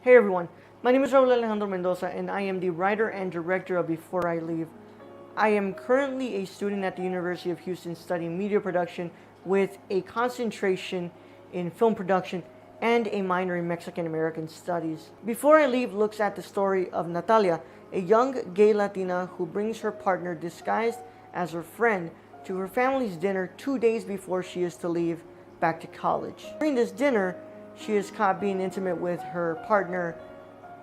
Hey everyone, my name is Raul Alejandro Mendoza and I am the writer and director of Before I Leave. I am currently a student at the University of Houston studying media production with a concentration in film production and a minor in Mexican American studies. Before I Leave looks at the story of Natalia, a young gay Latina who brings her partner disguised as her friend to her family's dinner 2 days before she is to leave back to college. During this dinner, she is caught being intimate with her partner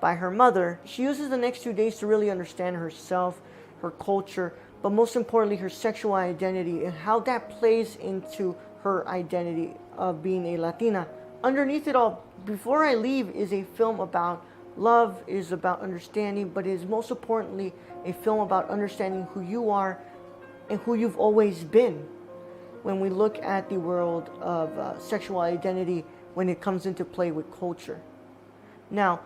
by her mother. She uses the next 2 days to really understand herself, her culture, but most importantly her sexual identity and how that plays into her identity of being a Latina. Underneath it all, Before I Leave is a film about love, is about understanding, but is most importantly a film about understanding who you are and who you've always been. When we look at the world of sexual identity when it comes into play with culture. Now,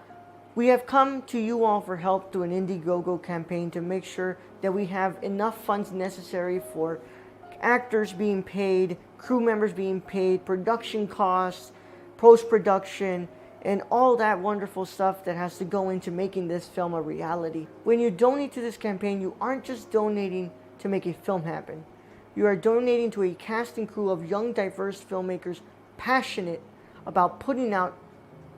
we have come to you all for help through an Indiegogo campaign to make sure that we have enough funds necessary for actors being paid, crew members being paid, production costs, post-production, and all that wonderful stuff that has to go into making this film a reality. When you donate to this campaign, you aren't just donating to make a film happen. You are donating to a cast and crew of young, diverse filmmakers passionate about putting out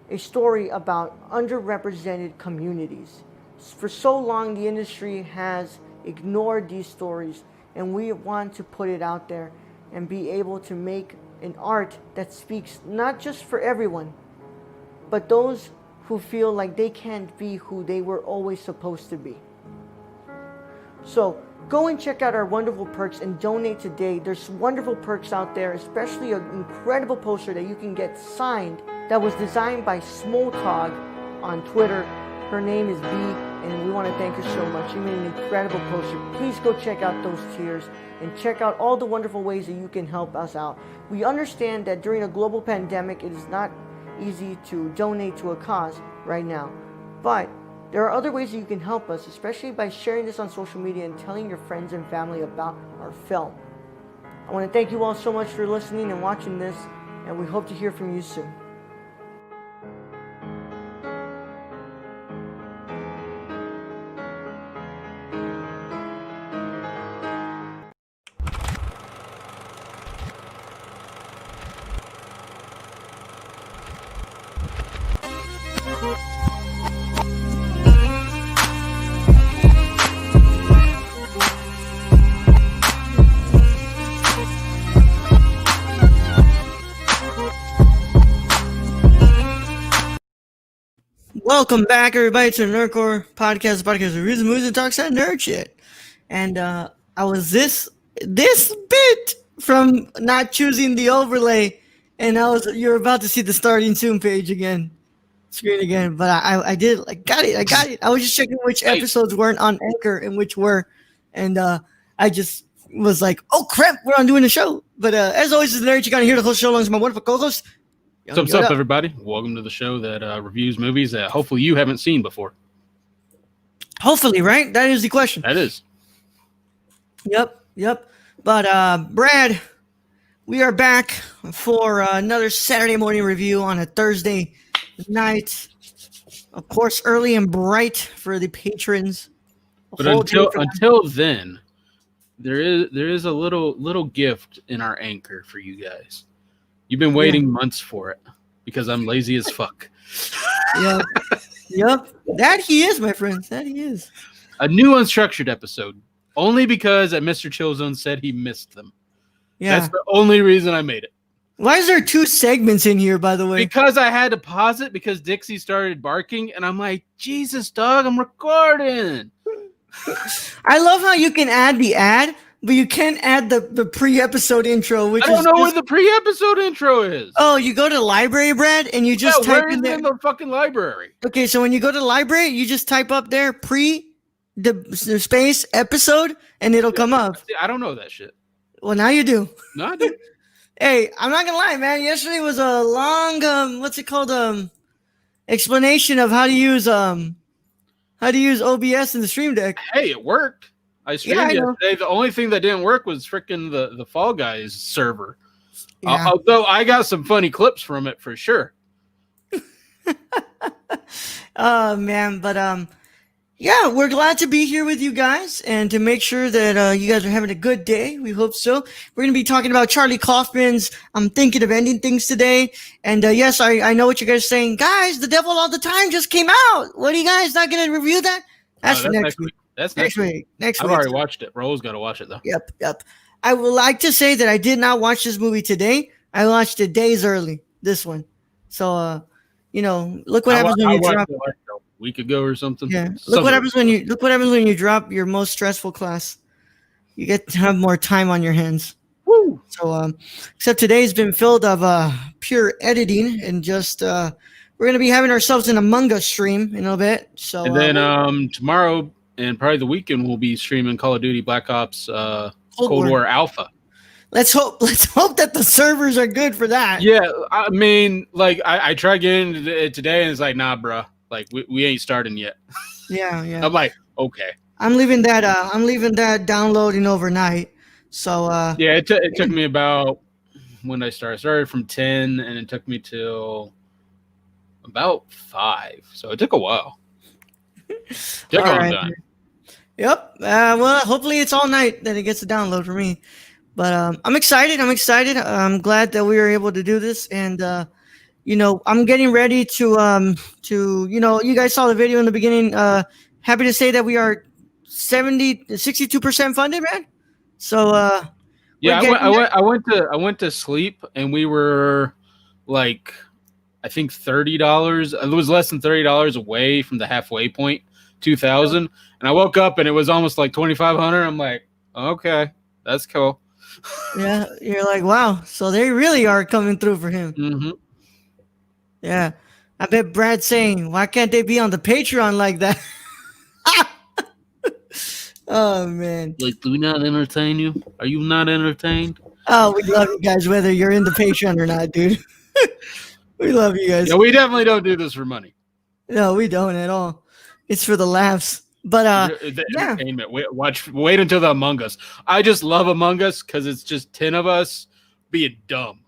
a story about underrepresented communities. For so long, the industry has ignored these stories, and we want to put it out there and be able to make an art that speaks not just for everyone, but those who feel like they can't be who they were always supposed to be. So, go and check out our wonderful perks and donate today. There's wonderful perks out there, especially an incredible poster that you can get signed that was designed by Smoltog on Twitter. Her name is B, and we want to thank her so much. She made an incredible poster. Please go check out those tiers and check out all the wonderful ways that you can help us out. We understand that during a global pandemic, it is not easy to donate to a cause right now, but there are other ways that you can help us, especially by sharing this on social media and telling your friends and family about our film. I want to thank you all so much for listening and watching this, and we hope to hear from you soon. Welcome back, everybody, to the Nerdcore podcast. The podcast reviews movies and talks that nerd shit. And I was this bit from not choosing the overlay, and you're about to see the starting soon page again, screen again. But I did, got it. I was just checking which episodes weren't on Anchor and which were, and I just was like, oh crap, we're on doing the show. But as always, it's the nerd. You gotta hear the whole show along with my wonderful co-host. What's up, everybody? Welcome to the show that reviews movies that hopefully you haven't seen before. Hopefully, right? That is the question. That is. Yep. But Brad, we are back for another Saturday morning review on a Thursday night. Of course, early and bright for the patrons. But until then, there is a little gift in our Anchor for you guys. You've been waiting months for it because I'm lazy as fuck. Yep. That he is, my friends. That he is. A new unstructured episode, only because Mr. Chillzone said he missed them. Yeah. That's the only reason I made it. Why is there 2 segments in here, by the way? Because I had to pause it because Dixie started barking, and I'm like, Jesus, dog, I'm recording. I love how you can add the ad, but you can't add the pre-episode intro, which I don't know where the pre-episode intro is. Oh, you go to the library, Brad, and you just type in there. In the fucking library. Okay, so when you go to the library, you just type up there the space episode, and it'll come up. I don't know that shit. Well, now you do. No, I do. Hey, I'm not gonna lie, man. Yesterday was a long explanation of how to use OBS in the Stream Deck. Hey, it worked. I streamed yesterday. The only thing that didn't work was freaking the Fall Guys server. Although I got some funny clips from it for sure. Oh man, but yeah, we're glad to be here with you guys and to make sure that you guys are having a good day. We hope so. We're going to be talking about Charlie Kaufman's I'm Thinking of Ending Things today. And yes, I know what you guys are saying. Guys, The Devil All the Time just came out. What are you guys not going to review that? That's for That's next next week. week. That's Next week. Next I've week. already watched it. Ro's got to watch it though. Yep. I would like to say that I did not watch this movie today. I watched it days early, this one. So, look what happens when you drop. It like a week ago or something. Yeah. Look what happens when you drop your most stressful class. You get to have more time on your hands. Woo! So except today's been filled of pure editing and just we're gonna be having ourselves an Among Us stream in a little bit. So and then tomorrow and probably the weekend we'll be streaming Call of Duty Black Ops Cold War Alpha. Let's hope that the servers are good for that. Yeah, I mean, like I tried getting into it today and it's like, nah, bro. Like we ain't starting yet. Yeah. I'm like, okay. I'm leaving that downloading overnight. So yeah, it took me about when I started. I started from 10 and it took me till about 5. So it took a while. Took a long time. Yep. Well, hopefully it's all night that it gets to download for me. But I'm excited. I'm glad that we were able to do this, and I'm getting ready to you guys saw the video in the beginning. Happy to say that we are 62% funded, man. So yeah, I went to sleep and we were like, I think $30. It was less than $30 away from the halfway point, 2,000. And I woke up and it was almost like 2,500. I'm like, okay, that's cool. Yeah, you're like, wow. So they really are coming through for him. Mm-hmm. Yeah, I bet Brad's saying, why can't they be on the Patreon like that? Oh man! Like, do we not entertain you? Are you not entertained? Oh, we love you guys, whether you're in the Patreon or not, dude. We love you guys. Yeah, we definitely don't do this for money. No, we don't at all. It's for the laughs. But the entertainment. Wait until the Among Us. I just love Among Us because it's just 10 of us being dumb.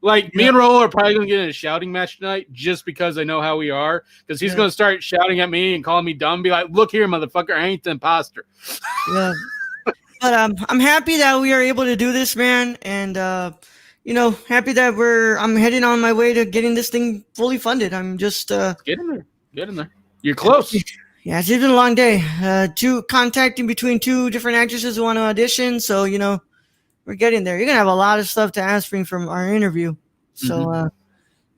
Like me and Rolo are probably gonna get in a shouting match tonight just because I know how we are. Because he's gonna start shouting at me and calling me dumb. Be like, "Look here, motherfucker! I ain't the imposter." Yeah. But I'm happy that we are able to do this, man, and happy that I'm heading on my way to getting this thing fully funded. I'm just get in there. You're close. Yeah, it's been a long day. Contacting between 2 different actresses who want to audition, so we're getting there. You're gonna have a lot of stuff to ask me from our interview. So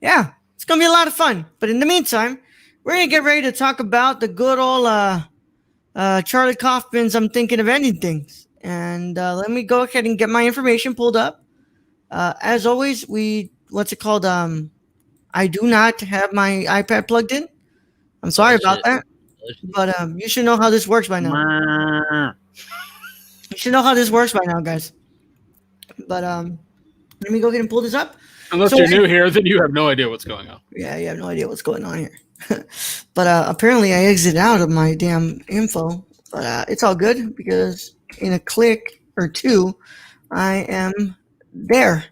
yeah, it's gonna be a lot of fun. But in the meantime, we're gonna get ready to talk about the good old Charlie Kaufman's I'm Thinking of Ending Things. And let me go ahead and get my information pulled up. As always, what's it called? I do not have my iPad plugged in. I'm sorry about that. But you should know how this works by now. You should know how this works by now, guys. But let me go ahead and pull this up. Unless you're new here, then you have no idea what's going on. Yeah, you have no idea what's going on here. But apparently I exited out of my damn info. But it's all good because in a click or two, I am there.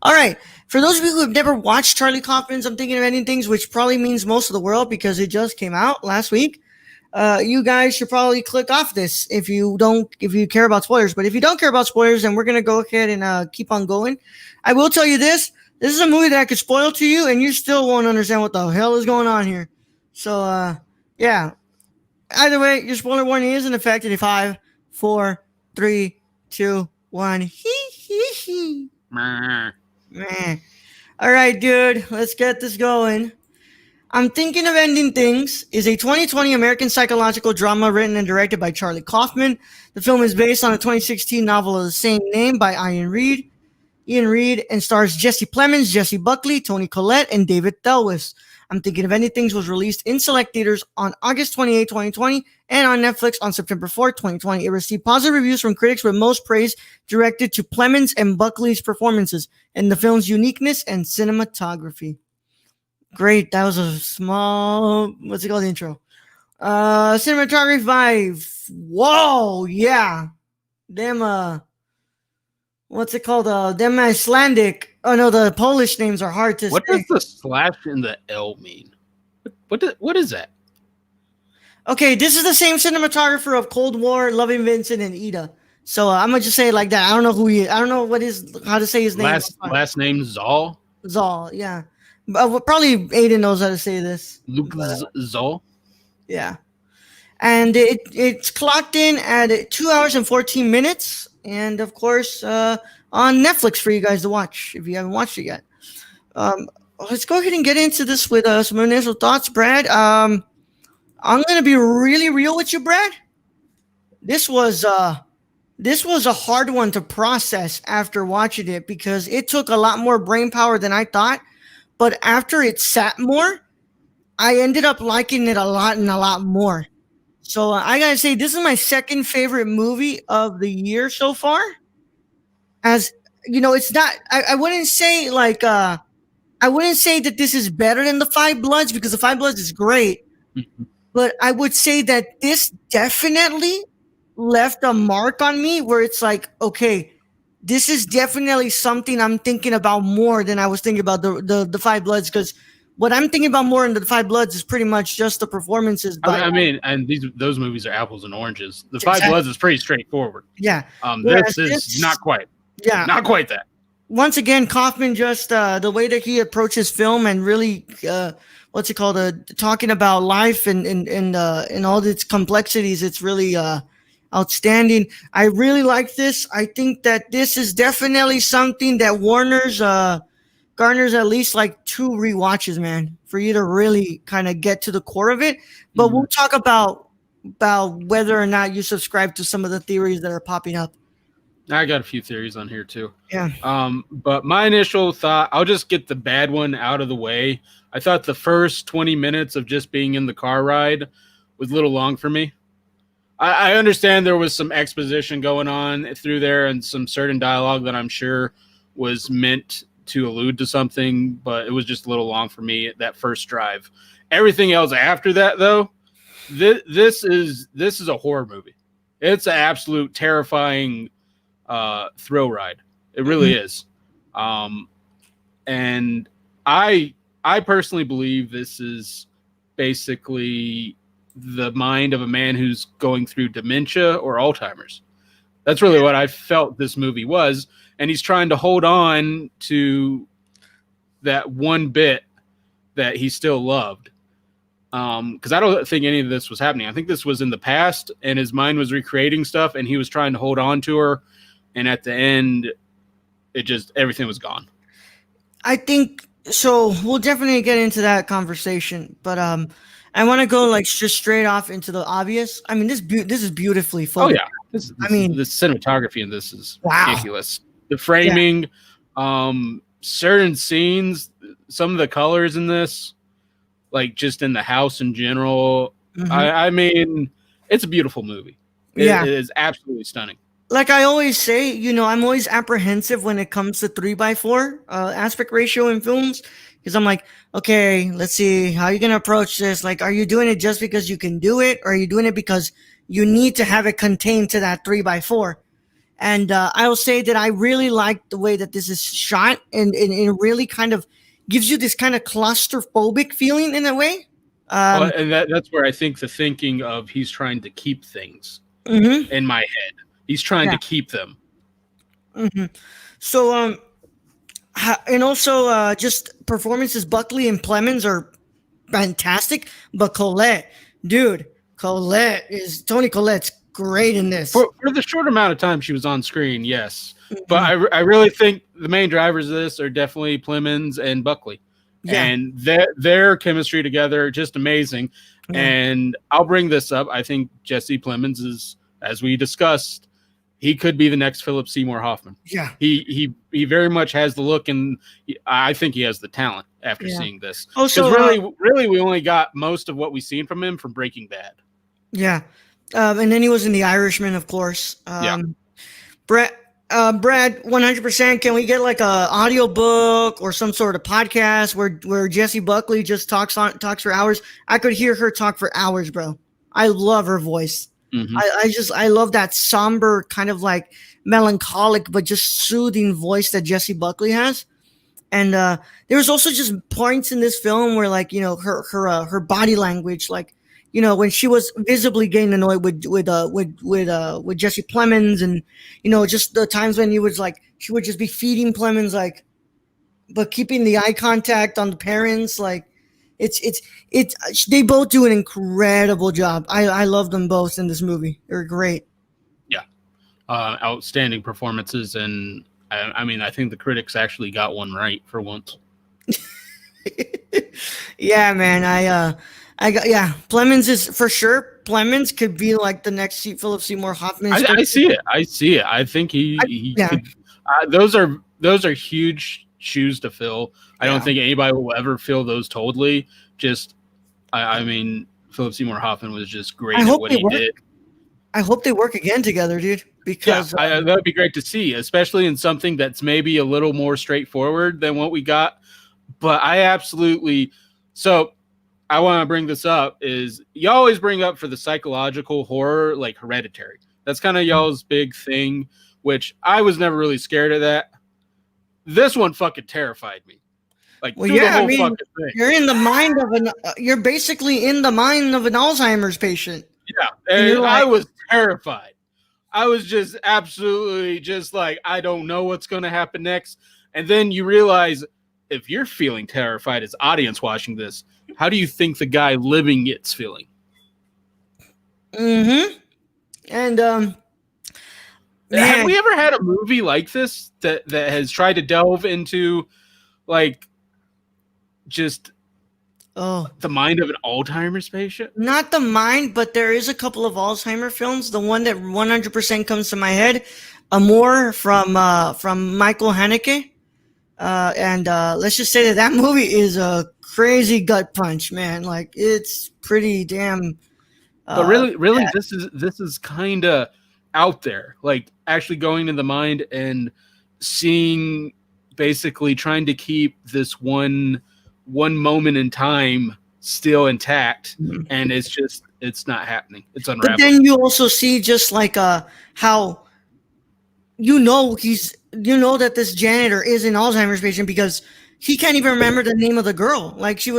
All right. For those of you who have never watched Charlie Kaufman's I'm Thinking of Ending Things, which probably means most of the world because it just came out last week, you guys should probably click off this if you care about spoilers. But if you don't care about spoilers, then we're going to go ahead and keep on going. I will tell you this. This is a movie that I could spoil to you, and you still won't understand what the hell is going on here. So, yeah. Either way, your spoiler warning is in effect in 5, 4, 3, 2, 1. Hee. Meh. All right, dude. Let's get this going. I'm Thinking of Ending Things is a 2020 American psychological drama written and directed by Charlie Kaufman. The film is based on a 2016 novel of the same name by Ian Reid, and stars Jesse Plemons, Jesse Buckley, Toni Collette, and David Thewlis. I'm Thinking of Ending Things was released in select theaters on August 28, 2020, and on Netflix on September 4, 2020. It received positive reviews from critics with most praise directed to Plemons and Buckley's performances and the film's uniqueness and cinematography. Great. That was a small, what's it called, intro. Cinematography by, whoa, yeah. Them, what's it called? Them Icelandic. Oh, no, the Polish names are hard to say. What does the slash and the L mean? What is that? Okay, this is the same cinematographer of Cold War, Loving Vincent, and Ida. So I'm gonna just say it like that. I don't know who he is. I don't know how to say his name. Last name Zoll. Zal, yeah. Probably Aiden knows how to say this. Luke Zoll. Yeah. And it's clocked in at 2 hours and 14 minutes. And of course, on Netflix for you guys to watch if you haven't watched it yet. Um, let's go ahead and get into this with some initial thoughts, Brad. I'm going to be really real with you, Brad. This was a hard one to process after watching it because it took a lot more brain power than I thought. But after it sat more, I ended up liking it a lot and a lot more. So I gotta say, this is my second favorite movie of the year so far. As you know, it's not. I wouldn't say like. I wouldn't say that this is better than the Five Bloods because the Five Bloods is great. But I would say that this definitely left a mark on me where it's like, okay, this is definitely something I'm thinking about more than I was thinking about the Five Bloods because what I'm thinking about more in the Five Bloods is pretty much just the performances. I mean, and those movies are apples and oranges. The Five Exactly. Bloods is pretty straightforward. Yeah. This is not quite. Yeah. Not quite that. Once again, Kaufman just the way that he approaches film and really what's it called? Talking about life and all its complexities. It's really outstanding. I really like this. I think that this is definitely something that Warner's garners at least like 2 rewatches, man, for you to really kind of get to the core of it. But we'll talk about whether or not you subscribe to some of the theories that are popping up. I got a few theories on here too. Yeah. But my initial thought, I'll just get the bad one out of the way. I thought the first 20 minutes of just being in the car ride was a little long for me. I understand there was some exposition going on through there and some certain dialogue that I'm sure was meant to allude to something, but it was just a little long for me at that first drive. Everything else after that, though, this is a horror movie. It's an absolute terrifying thrill ride. It really is. And I personally believe this is basically the mind of a man who's going through dementia or Alzheimer's. That's really what I felt this movie was. And he's trying to hold on to that one bit that he still loved. Because I don't think any of this was happening. I think this was in the past and his mind was recreating stuff and he was trying to hold on to her. And at the end, everything was gone. I think so. We'll definitely get into that conversation, but I want to go like just straight off into the obvious. I mean, this is beautifully photographed. Oh yeah, the cinematography in this is wow. Ridiculous. The framing, certain scenes, some of the colors in this, like just in the house in general. I mean, it's a beautiful movie. It is absolutely stunning. Like I always say, you know, I'm always apprehensive when it comes to 3:4 aspect ratio in films because I'm like, okay, let's see how you're gonna approach this. Like, are you doing it just because you can do it, or are you doing it because you need to have it contained to that 3:4? And I'll say that I really like the way that this is shot, and it really kind of gives you this kind of claustrophobic feeling in a way. And that's where I think the thinking of he's trying to keep things in my head. He's trying to keep them. So, and also just performances, Buckley and Plemons are fantastic. But Toni Collette's great in this. For the short amount of time she was on screen, yes. But I really think the main drivers of this are definitely Plemons and Buckley. Yeah. And their chemistry together, just amazing. Yeah. And I'll bring this up. I think Jesse Plemons is, as we discussed, he could be the next Philip Seymour Hoffman. Yeah. He very much has the look, and I think he has the talent after seeing this. Because really, we only got most of what we've seen from him from Breaking Bad. Yeah. And then he was in The Irishman, of course. Brad, 100%. Can we get like a audio book or some sort of podcast where Jessie Buckley just talks for hours? I could hear her talk for hours, bro. I love her voice. I love that somber kind of like melancholic but just soothing voice that Jessie Buckley has. And there was also just points in this film where, like, you know, her body language, like, when she was visibly getting annoyed with Jesse Plemons, and just the times when she would just be feeding Plemons, like, but keeping the eye contact on the parents, like, it's they both do an incredible job. I love them both in this movie. They're great. Yeah, outstanding performances, and I mean, I think the critics actually got one right for once. Yeah, man. Plemons is for sure. Plemons could be like the next Philip Seymour Hoffman. I see it. I think he could. Those are huge shoes to fill. I don't think anybody will ever fill those totally. Just, I mean, Philip Seymour Hoffman was just great at what he did. I hope they work again together, dude. Because that would be great to see, especially in something that's maybe a little more straightforward than what we got. But I absolutely. So I want to bring this up is you always bring up for the psychological horror, like Hereditary. That's kind of y'all's big thing, which I was never really scared of that. This one fucking terrified me. Like, the whole fucking thing. You're in the mind of you're basically in the mind of an Alzheimer's patient. Yeah. And I was terrified. I was just absolutely just like, I don't know what's going to happen next. And then you realize if you're feeling terrified as audience watching this, how do you think the guy living it's feeling? Mm-hmm. And have we ever had a movie like this that has tried to delve into like just the mind of an Alzheimer's patient? Not the mind, but there is a couple of Alzheimer films. The one that 100% comes to my head, Amor from Michael Haneke. And let's just say that movie is a crazy gut punch, man. Like, it's pretty damn. But really, this is kind of out there. Like, actually going to the mind and seeing, basically trying to keep this one moment in time still intact, and it's not happening. It's unraveling. But then you also see just like how that this janitor is an Alzheimer's patient because he can't even remember the name of the girl. Like, she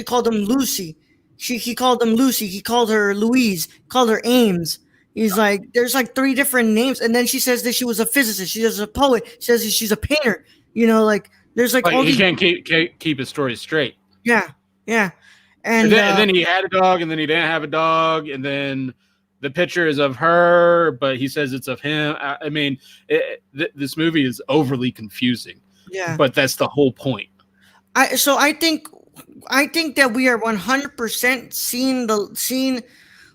called him Lucy. He called them Lucy. He called her Louise. Called her Ames. He's like, there's like 3 different names, and then she says that she was a physicist. She was a poet. She says she's a painter. Like, there's like all he can't keep his story straight. Yeah. And then he had a dog, and then he didn't have a dog, and then the picture is of her, but he says it's of him. I mean, this movie is overly confusing. Yeah, but that's the whole point. I think that we are 100% seeing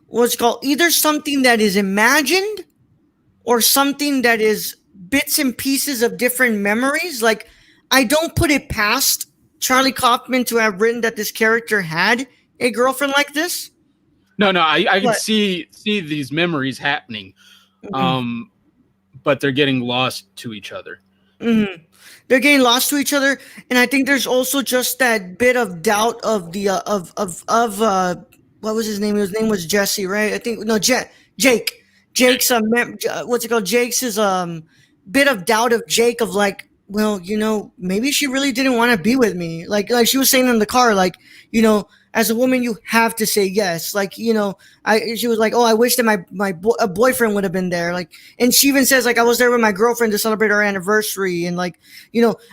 what's called either something that is imagined or something that is bits and pieces of different memories. Like, I don't put it past Charlie Kaufman to have written that this character had a girlfriend like this. No, I can see these memories happening, but they're getting lost to each other. Mm-hmm. They're getting lost to each other, and I think there's also just that bit of doubt of the what was his name? His name was Jesse, right? I think Jake. Jake's what's it called? Jake's bit of doubt of Jake of like, well, maybe she really didn't want to be with me. Like she was saying in the car, like, as a woman, you have to say yes. Like, she was like, oh, I wish that my boyfriend would have been there. Like, and she even says, like, I was there with my girlfriend to celebrate our anniversary. And like,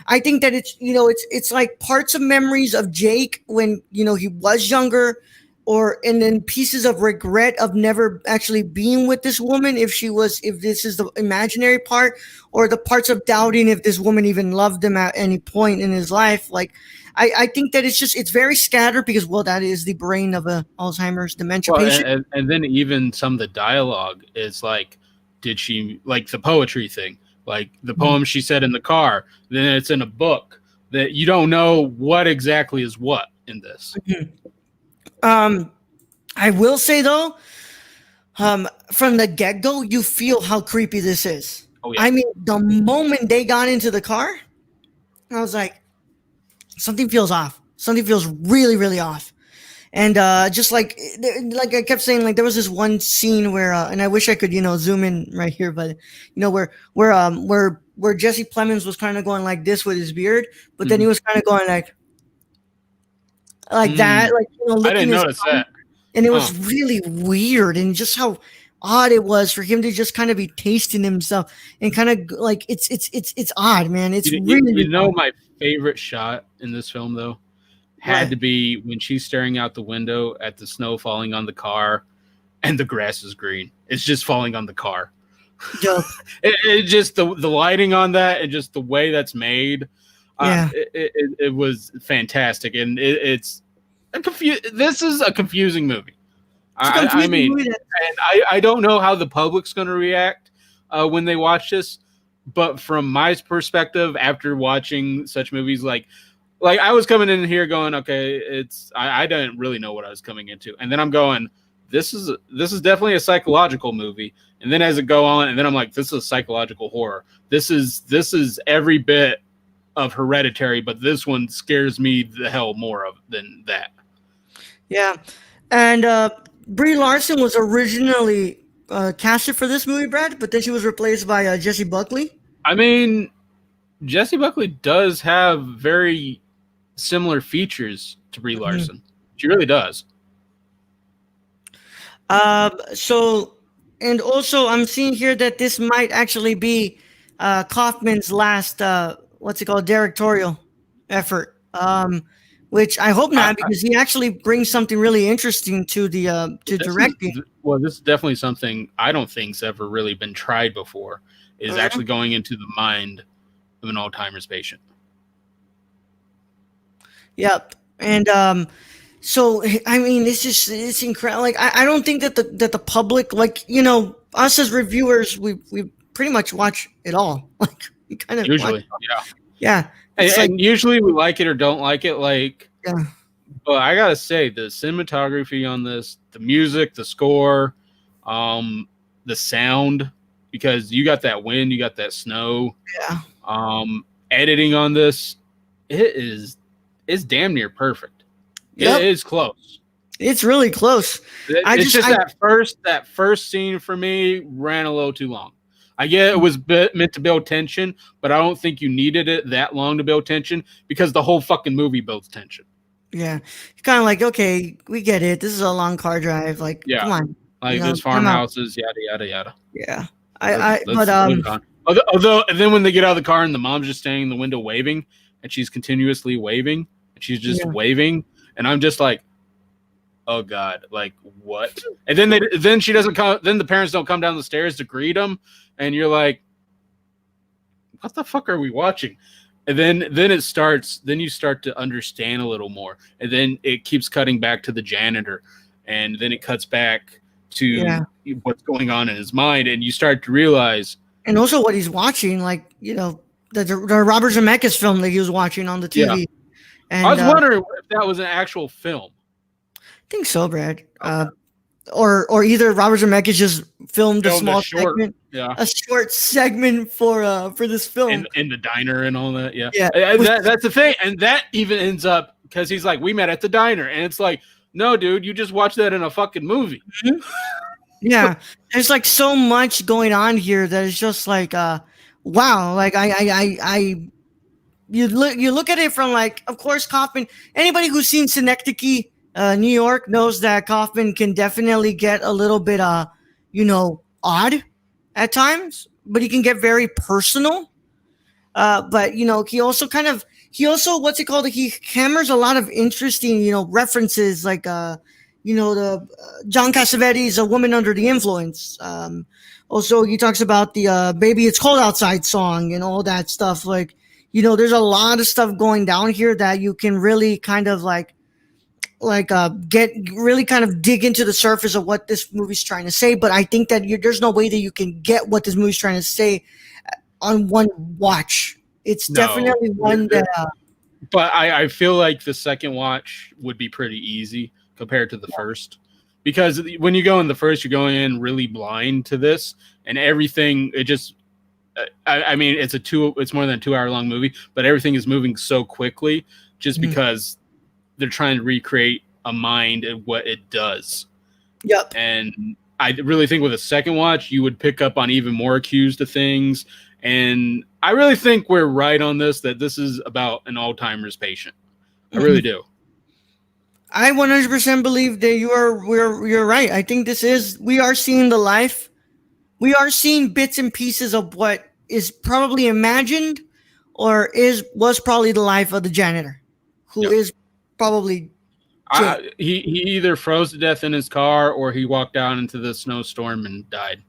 I think that it's like parts of memories of Jake when, he was younger, and then pieces of regret of never actually being with this woman, if this is the imaginary part, or the parts of doubting if this woman even loved him at any point in his life. Like, I think that it's very scattered because, well, that is the brain of a Alzheimer's dementia patient. And then even some of the dialogue is like, did she, like the poetry thing, like the poem she said in the car, then it's in a book that you don't know what exactly is what in this. I will say though, from the get-go, you feel how creepy this is. Oh, yeah. I mean, the moment they got into the car, I was like, something feels off. Something feels really, really off. And just like I kept saying, like there was this one scene where, and I wish I could, zoom in right here, but where Jesse Plemons was kind of going like this with his beard, but then he was kind of going like that, like I didn't notice that. and it Huh. was really weird, and just how odd it was for him to just kind of be tasting himself and kind of like it's odd, man. It's really You know odd. my favorite shot in this film though had What? to be when she's staring out the window at the snow falling on the car and the grass is green. It's just falling on the car. Dope. It just the lighting on that and just the way that's made. Yeah. It was fantastic, and it's this is a confusing movie. It's a I confusing mean, movie that and I don't know how the public's going to react when they watch this, but from my perspective, after watching such movies like I was coming in here going, okay, I didn't really know what I was coming into, and then I'm going, this is definitely a psychological movie, and then as it go on, and then I'm like, this is a psychological horror. This is every bit of Hereditary, but this one scares me the hell more of than that. yeah. And Brie Larson was originally casted for this movie, Brad, but then she was replaced by Jesse Buckley. I mean, Jesse Buckley does have very similar features to Brie Mhm. Larson. She really does. So, and also, I'm seeing here that this might actually be Kaufman's last, what's it called, directorial effort. Which I hope not, I because he actually brings something really interesting to the to this is directing. well, this is definitely something I don't think's ever really been tried before. Is Mhm. actually going into the mind of an Alzheimer's patient. Yep. And so I mean, it's incredible. Like I don't think that the public, like, us as reviewers, we pretty much watch it all. Like we kind of watch. Usually, yeah, Yeah, and, it's like, and usually we like it or don't like it. Like, yeah, but I gotta say, the cinematography on this, the music, the score, the sound, because you got that wind, you got that snow. yeah, Editing on this, it is it's damn near perfect. It yep. is close. It's really close. It's just that first scene for me ran a little too long. I get it was meant to build tension, but I don't think you needed it that long to build tension because the whole fucking movie builds tension. Yeah, kind of like, okay, we get it. This is a long car drive. Like, Yeah, come on, like there's time out. farmhouses, yada yada yada. Yeah, but Let's move on. Although, and then when they get out of the car and the mom's just standing in the window waving, and she's continuously waving, and she's just yeah, waving, and I'm just like, oh god, like what? And then she doesn't come. Then the parents don't come down the stairs to greet them, and you're like, what the fuck are we watching? And then it starts. Then you start to understand a little more, and then it keeps cutting back to the janitor, and then it cuts back to yeah. what's going on in his mind, and you start to realize, And also what he's watching, like, the Robert Zemeckis film that he was watching on the yeah. TV. I And was wondering if that was an actual film. I think so, Brad. Okay. Or either Robert Zemeckis just filmed a Filmed a small short, segment, yeah, a short segment for this film. in the diner and all that. Yeah, Yeah, that's the thing, and that even ends up because he's like, we met at the diner, and it's like, no, dude, you just watched that in a fucking movie. Mhm. Yeah. There's like so much going on here that is just like, wow. Like you look at it from, like, of course, Kaufman. Anybody who's seen Synecdoche, New York, knows that Kaufman can definitely get a little bit odd at times, but he can get very personal. But he also, what's it called? He hammers a lot of interesting, references, like the John Cassavetes' "A Woman Under the Influence." Also, he talks about the "Baby It's Cold Outside" song and all that stuff. Like, there's a lot of stuff going down here that you can really kind of get really kind of dig into the surface of what this movie's trying to say. But I think that there's no way that you can get what this movie's trying to say on one watch. It's No, definitely one that but I feel like the second watch would be pretty easy compared to the first, because when you go in the first, you're going in really blind to this, and everything. It just, I mean, it's more than a 2 hour long movie, but everything is moving so quickly just because they're trying to recreate a mind and what it does. Yep. And I really think with a second watch, you would pick up on even more cues to things. And I really think we're right on this, that this is about an Alzheimer's patient. I really do. I 100% believe that you're right. I think we are seeing the life. We are seeing bits and pieces of what is probably imagined or is was probably the life of the janitor, who Yep. is probably Jake. He either froze to death in his car or he walked down into the snowstorm and died.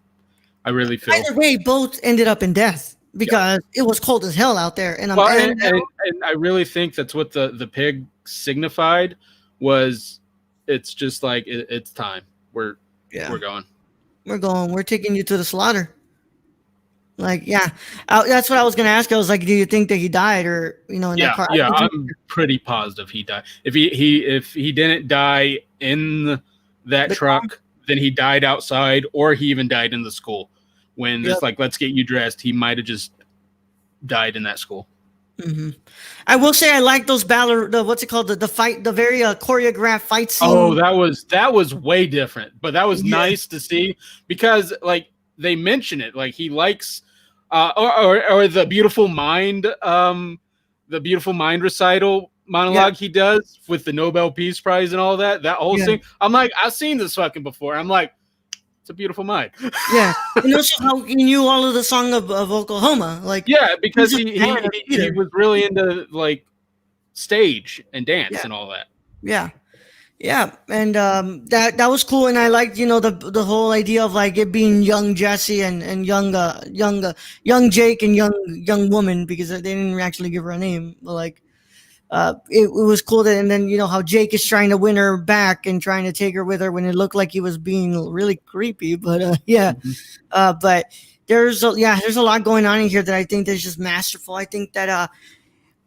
I really feel. Either way, both ended up in death Yeah. because it was cold as hell out there. And Well, and I really think that's what the pig signified was. It's just like it's time. We're going. we're taking you to the slaughter. Like, yeah, that's what I was gonna ask. I was like, do you think that he died, or in that car? Yeah. I'm pretty positive he died. If he didn't die in that truck, then he died outside, or he even died in the school. When it's like, let's get you dressed, he might have just died in that school. Mm-hmm. I will say I like those what's it called, the fight, the very choreographed fight scene. Oh, that was way different, but that was nice to see because like they mention it, like he likes or the beautiful mind recital monologue he does with the Nobel Peace Prize and all that whole thing. I'm like, I've seen this fucking before. I'm like, it's a beautiful mind. Yeah, and also how he knew all of the song of Oklahoma, like because he was really into like stage and dance and all that. Yeah, and that was cool, and I liked the whole idea of like it being young Jesse and young Jake and young woman, because they didn't actually give her a name, but like it was cool that, and then how Jake is trying to win her back and trying to take her with her when it looked like he was being really creepy, but but there's a lot going on in here that I think is just masterful. I think that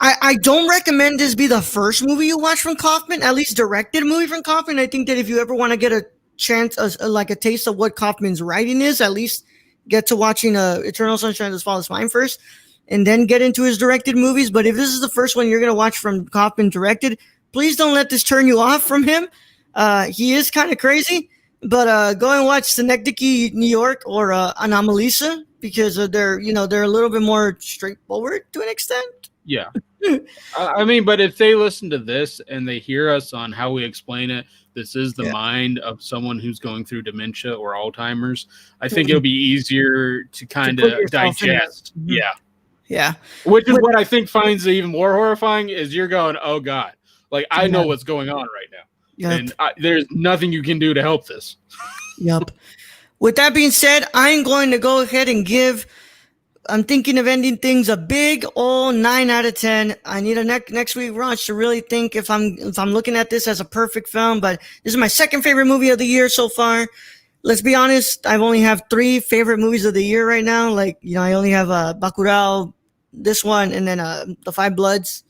I don't recommend this be the first movie you watch from Kaufman, at least directed movie from Kaufman. I think that if you ever want to get a chance, like a taste of what Kaufman's writing is, at least get to watching Eternal Sunshine of the Spotless Mind first, and then get into his directed movies. But if this is the first one you're going to watch from Kaufman directed, please don't let this turn you off from him. He is kind of crazy, but go and watch Synecdoche, New York, or Anomalisa, because they're a little bit more straightforward to an extent. Yeah. I mean, but if they listen to this and they hear us on how we explain it, this is the mind of someone who's going through dementia or Alzheimer's. I think it'll be easier to kind of digest. Yeah. Which is what I think finds it even more horrifying is you're going, oh God, like I know what's going on right now. And there's nothing you can do to help this. Yep. With that being said, I'm going to go ahead and I'm thinking of ending things a big old 9 out of 10. I need a next week watch to really think if I'm looking at this as a perfect film, but this is my second favorite movie of the year so far. Let's be honest, I only have 3 favorite movies of the year right now. Like, I only have Bacurau, this one, and then The Five Bloods.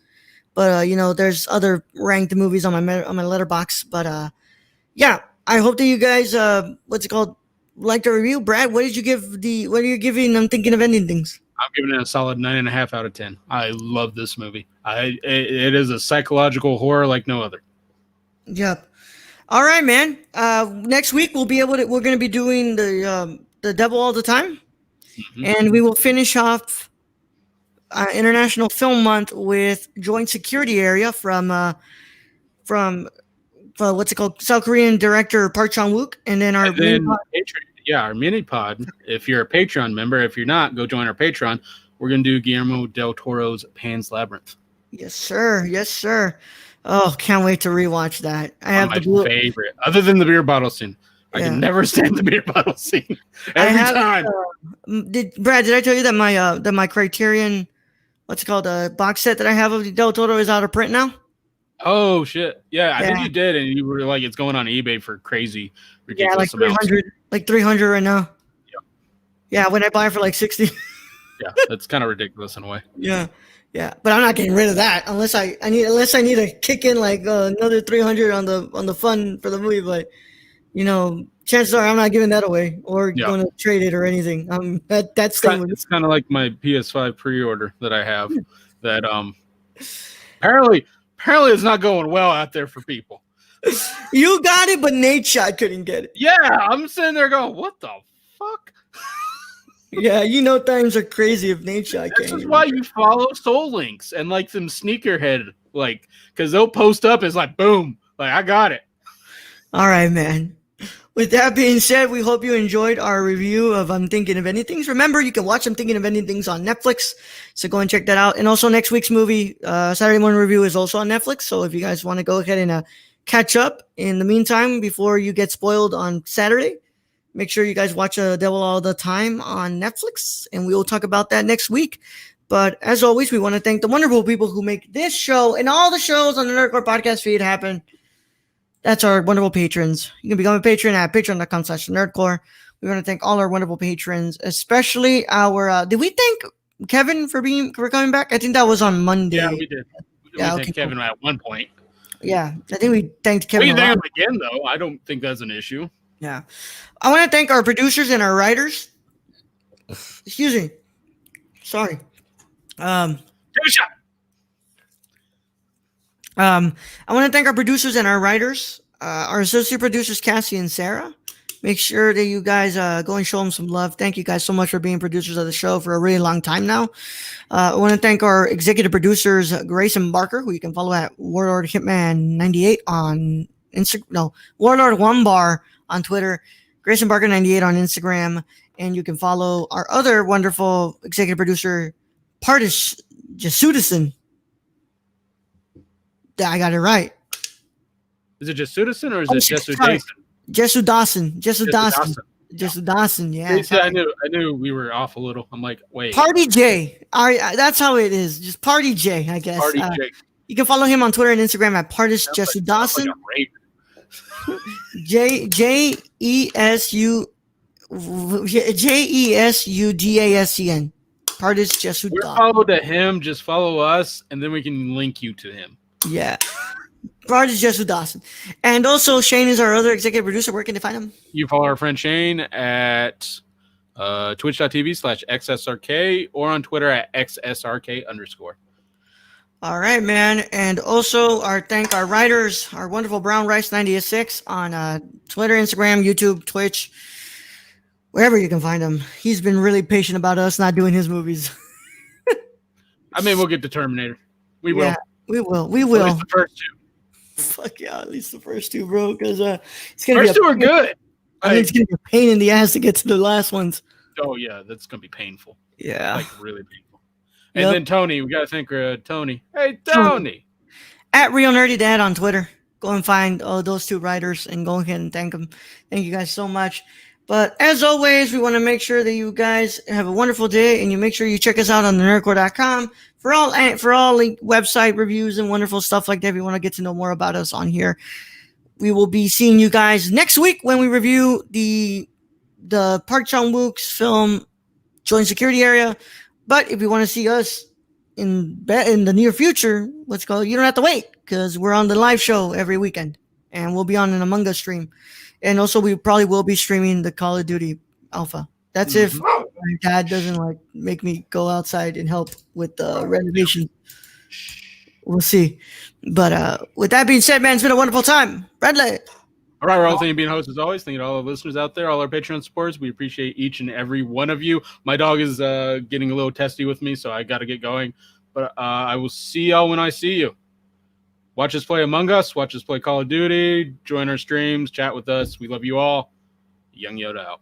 But there's other ranked movies on my letterbox. But yeah, I hope that you guys like the review. Brad, what are you giving I'm Thinking of Ending Things? I'm giving it a solid 9.5 out of 10. I love this movie. It is a psychological horror like no other. Yep. All right, man. Next week we're going to be doing the Devil All the Time, and we will finish off International Film Month with Joint Security Area from what's it called? South Korean director Park Chan-wook, and then our mini pod. If you're a Patreon member, if you're not, go join our Patreon. We're gonna do Guillermo del Toro's Pan's Labyrinth. Yes, sir. Oh, can't wait to rewatch that. I have my favorite, other than the beer bottle scene. I can never stand the beer bottle scene every time. Brad, did I tell you that my Criterion, what's it called, box set that I have of Del Toro is out of print now? Oh shit! Yeah, I think you did, and you were like, it's going on eBay for crazy, ridiculous amounts. Like 300 right now. Yeah, when I buy it for like 60. Yeah, that's kind of ridiculous in a way. Yeah, but I'm not getting rid of that unless I need to kick in like another 300 on the fund for the movie. But chances are I'm not giving that away or going to trade it or anything. That's staying with me. It's kind of like my PS5 pre-order that I have. That apparently it's not going well out there for people. You got it, but Nate Shot couldn't get it. Yeah, I'm sitting there going, what the fuck? Yeah, times are crazy if Nate Shot can't. This is why you follow Soul Links and like them sneakerhead, like, because they'll post up as like, boom, Like, I got it. All right, man. With that being said, we hope you enjoyed our review of I'm Thinking of Anythings. Remember, you can watch I'm Thinking of Anythings on Netflix, so go and check that out. And also, next week's movie, Saturday Morning Review, is also on Netflix. So if you guys want to go ahead and catch up in the meantime before you get spoiled on Saturday, make sure you guys watch Devil All the Time on Netflix, and we will talk about that next week. But as always, we want to thank the wonderful people who make this show and all the shows on the Nerdcore podcast feed happen. That's our wonderful patrons. You can become a patron at patreon.com/nerdcore. We want to thank all our wonderful patrons, especially our. Did we thank Kevin for coming back? I think that was on Monday. Yeah, we did. We thanked Kevin at one point. Yeah, I think we thanked Kevin. We can thank him again, though. I don't think that's an issue. Yeah, I want to thank our producers and our writers. Excuse me. Sorry. Take a shot. I want to thank our producers and our writers, our associate producers, Cassie and Sarah. Make sure that you guys go and show them some love. Thank you guys so much for being producers of the show for a really long time now. I want to thank our executive producers, Grayson Barker, who you can follow at Warlord Hitman 98 on Instagram. No, Warlord One Bar on Twitter, Grayson Barker 98 on Instagram, and you can follow our other wonderful executive producer, Partish Jasudison. I got it right. Is it just Sudison or is it Jesu Dason? Jesu Dawson. Jesu Dawson. Yeah. See, I knew we were off a little. I'm like, wait. Party J. That's how it is. Just Party J, I guess. Party J. You can follow him on Twitter and Instagram at Partish Jesu Dawson. JESUDASCN. Partish Jesu Dawson. Follow to him. Just follow us, and then we can link you to him. Yeah. Partish Jesu Dawson. And also, Shane is our other executive producer. Where can they find him? You follow our friend Shane at twitch.tv/XSRK or on Twitter at XSRK_. All right, man. And also, thank our writers, our wonderful Brown Rice 96 on Twitter, Instagram, YouTube, Twitch, wherever you can find him. He's been really patient about us not doing his movies. I mean, we'll get to Terminator. We will. Yeah, we will. We At will. least the first two. Fuck yeah, at least the first two, bro. Because it's gonna First two are good. I think it's gonna be a pain in the ass to get to the last ones. Oh yeah, that's gonna be painful. Yeah, like really painful. And then Tony, we gotta thank Tony. Hey Tony, at Real Nerdy Dad on Twitter. Go and find those two writers and go ahead and thank them. Thank you guys so much. But as always, we want to make sure that you guys have a wonderful day, and you make sure you check us out on thenerdcore.com for all website reviews and wonderful stuff like that. If you want to get to know more about us on here, we will be seeing you guys next week when we review the Park Chan-wook's film Joint Security Area. But if you want to see us in the near future, let's go. You don't have to wait because we're on the live show every weekend, and we'll be on an Among Us stream. And also, we probably will be streaming the Call of Duty Alpha. That's if my dad doesn't make me go outside and help with the renovation. We'll see. But with that being said, man, it's been a wonderful time. Bradley. All right, we're all thanking you being hosts as always. Thank you to all the listeners out there, all our Patreon supporters. We appreciate each and every one of you. My dog is getting a little testy with me, so I got to get going. But I will see y'all when I see you. Watch us play Among Us. Watch us play Call of Duty. Join our streams. Chat with us. We love you all. Young Yoda out.